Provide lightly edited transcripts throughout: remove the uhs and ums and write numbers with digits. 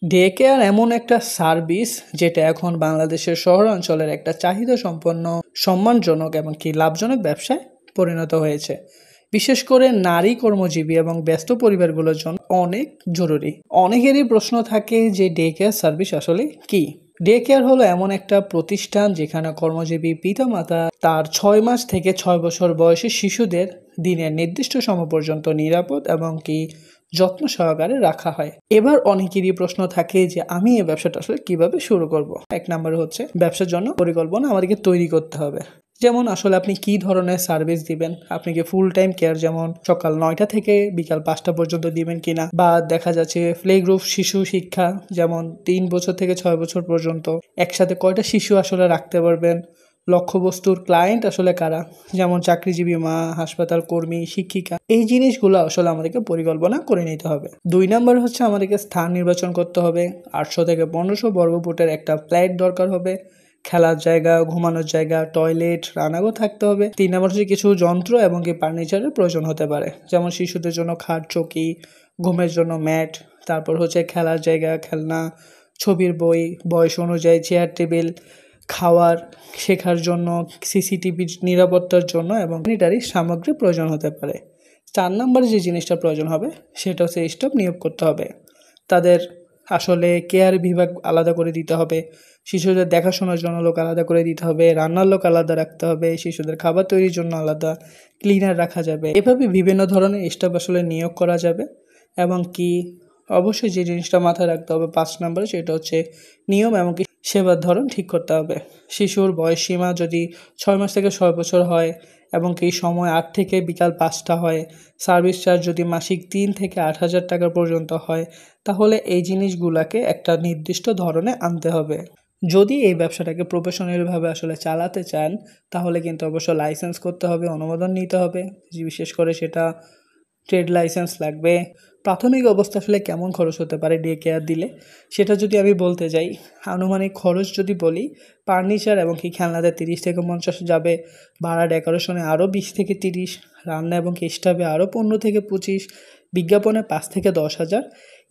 Day care এমন একটা service যেটা এখন বাংলাদেশের শহরাঞ্চলের একটা চাহিদা সম্পন্ন, সম্মানজনক এবং কি লাভজনক ব্যবসায় পরিণত হয়েছে। বিশেষ করে নারী কর্মজীবী এবং ব্যস্ত পরিবারগুলোর জন্য অনেক জরুরি। অনেকেরই প্রশ্ন থাকে যে ডে কেয়ার সার্ভিস আসলে কি। ডে কেয়ার হলো এমন একটা প্রতিষ্ঠান যেখানে কর্মজীবী পিতামাতা তার 6 মাস থেকে 6 বছর বয়সী শিশুদের দিনের নির্দিষ্ট সময় পর্যন্ত নিরাপদ এবং কি যত্ন সহকারে রাখা হয়। এবার অনেকেরই প্রশ্ন থাকে যে আমি এই ব্যবসাটা আসলে কিভাবে শুরু করব। এক নম্বরে হচ্ছে ব্যবসার জন্য পরিকল্পনা আমাদেরকে তৈরি করতে হবে। যেমন আসলে আপনি কি ধরনের সার্ভিস দিবেন, আপনি কি ফুল টাইম কেয়ার যেমন সকাল 9টা থেকে বিকাল 5টা পর্যন্ত দিবেন কিনা, বা দেখা যাচ্ছে প্লে গ্রুপ শিশু শিক্ষা যেমন 3 বছর থেকে 6 বছর পর্যন্ত একসাথে কয়টা শিশু আসলে রাখতে পারবেন, লক্ষ্যবস্তুর ক্লায়েন্ট আসলে কারা, যেমন চাকরিজীবী মা, হাসপাতাল কর্মী, শিক্ষিকা, এই জিনিসগুলো আসলে আমাদেরকে পরিকল্পনা করে নিতে হবে। 2 নম্বর হচ্ছে আমাদেরকে স্থান নির্বাচন করতে হবে। 800 থেকে 1500 বর্গফুটের একটা ফ্ল্যাট দরকার হবে। খেলার জায়গা, ঘুমানোর জায়গা, টয়লেট, রান্নাঘর থাকতে হবে। 3 নম্বর হচ্ছে কিছু যন্ত্র এবং কি ফার্নিচারের প্রয়োজন হতে পারে, যেমন শিশুদের জন্য খাট, চৌকি, ঘুমের জন্য ম্যাট, তারপর হচ্ছে খেলার জায়গা, খেলনা, ছবির বই, বয়স অনুযায়ী চেয়ার টেবিল, খাওয়ার, শেখার জন্য, সিসিটিভি নিরাপত্তার জন্য এবং স্যানিটারি সামগ্রী প্রয়োজন হতে পারে। 4 নম্বরে যে জিনিসটা প্রয়োজন হবে সেটা হচ্ছে স্টাফ নিয়োগ করতে হবে। তাদের আসলে কেয়ার বিভাগ আলাদা করে দিতে হবে, শিশুদের দেখাশোনার জন্য লোক আলাদা করে দিতে হবে, রান্নার লোক আলাদা রাখতে হবে, শিশুদের খাবার তৈরির জন্য আলাদা ক্লিনার রাখা যাবে। এভাবে বিভিন্ন ধরনের স্টাফ আসলে নিয়োগ করা যাবে। এবং কি অবশ্যই যে জিনিসটা মাথায় রাখতে হবে 5 নম্বরে, সেটা হচ্ছে নিয়ম এবং কি সেবার ধরন ঠিক করতে হবে। শিশুর বয়স সীমা যদি 6 মাস থেকে 6 বছর হয় এবং কি সময় 8 থেকে বিকাল 5টা হয়, সার্ভিস চার্জ যদি মাসিক 3 থেকে 8,000 টাকা পর্যন্ত হয়, তাহলে এই জিনিসগুলোকে একটা নির্দিষ্ট ধরনে আনতে হবে। যদি এই ব্যবসাটাকে প্রফেশনালভাবে আসলে চালাতে চান, তাহলে কিন্তু অবশ্য লাইসেন্স করতে হবে, অনুমোদন নিতে হবে। বিশেষ করে সেটা ট্রেড লাইসেন্স লাগবে। প্রাথমিক অবস্থা আসলে কেমন খরচ হতে পারে ডে কেয়ার দিলে, সেটা যদি আমি বলতে যাই, আনুমানিক খরচ যদি বলি, ফার্নিচার এবং কি খেলনাতে 30 থেকে 50 যাবে, ভাড়া ডেকোরেশনে আরও 20 থেকে 30, রান্না এবং কি স্টাফে আরও 15 থেকে 25, বিজ্ঞাপনে 5 থেকে 10,000।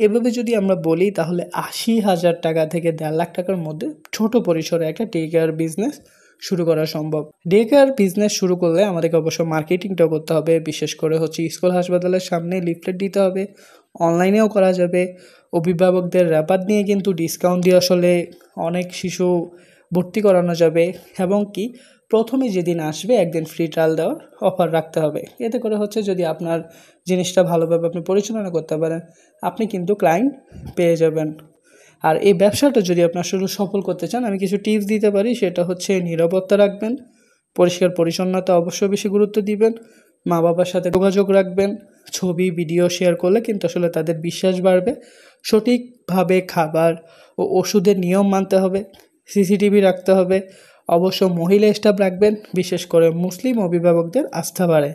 এভাবে যদি আমরা বলি তাহলে 80,000 টাকা থেকে 1.5 লাখ টাকার মধ্যে ছোট পরিসরে একটা ডে কেয়ার বিজনেস শুরু করা সম্ভব। ডে কেয়ার বিজনেস শুরু করলে আমাদেরকে অবশ্য মার্কেটিংটাও করতে হবে। বিশেষ করে হচ্ছে স্কুল হাসপাতালের সামনে লিফলেট দিতে হবে, অনলাইনেও করা যাবে। অভিভাবকদের র্যাপার নিয়ে কিন্তু ডিসকাউন্ট দিয়ে আসলে অনেক শিশু ভর্তি করানো যাবে। এবং কি প্রথমে যেদিন আসবে একদিন ফ্রি ট্রায়াল দেওয়ার অফার রাখতে হবে। এতে করে হচ্ছে যদি আপনার জিনিসটা ভালোভাবে আপনি পরিচালনা করতে পারেন, আপনি কিন্তু ক্লায়েন্ট পেয়ে যাবেন। আর এই ব্যবসাটা যদি আপনার শুরু সফল করতে চান, আমি কিছু টিপস দিতে পারি। সেটা হচ্ছে নিরাপত্তা রাখবেন, পরিষ্কার পরিচ্ছন্নতা অবশ্যই বেশি গুরুত্ব দিবেন, মা বাবার সাথে যোগাযোগ রাখবেন, ছবি ভিডিও শেয়ার করলে কিন্তু আসলে তাদের বিশ্বাস বাড়বে। সঠিকভাবে খাবার ও ওষুধের নিয়ম মানতে হবে, সিসিটিভি রাখতে হবে, অবশ্য মহিলা স্টাফ রাখবেন, বিশেষ করে মুসলিম অভিভাবকদের আস্থা বাড়ে।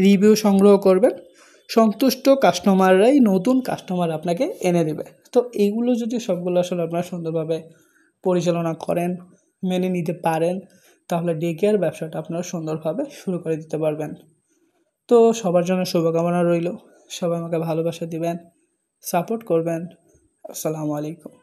রিভিউ সংগ্রহ করবেন, সন্তুষ্ট কাস্টমাররাই নতুন কাস্টমার আপনাকে এনে দেবে। তো এইগুলো যদি সবগুলো আসলে আপনারা সুন্দরভাবে পরিচালনা করেন, মেনে নিতে পারেন, তাহলে ডে কেয়ার ব্যবসাটা আপনারা সুন্দরভাবে শুরু করে দিতে পারবেন। তো সবার জন্য শুভকামনা রইল। সবাই আমাকে ভালোবাসা দিবেন, সাপোর্ট করবেন। আসসালামু আলাইকুম।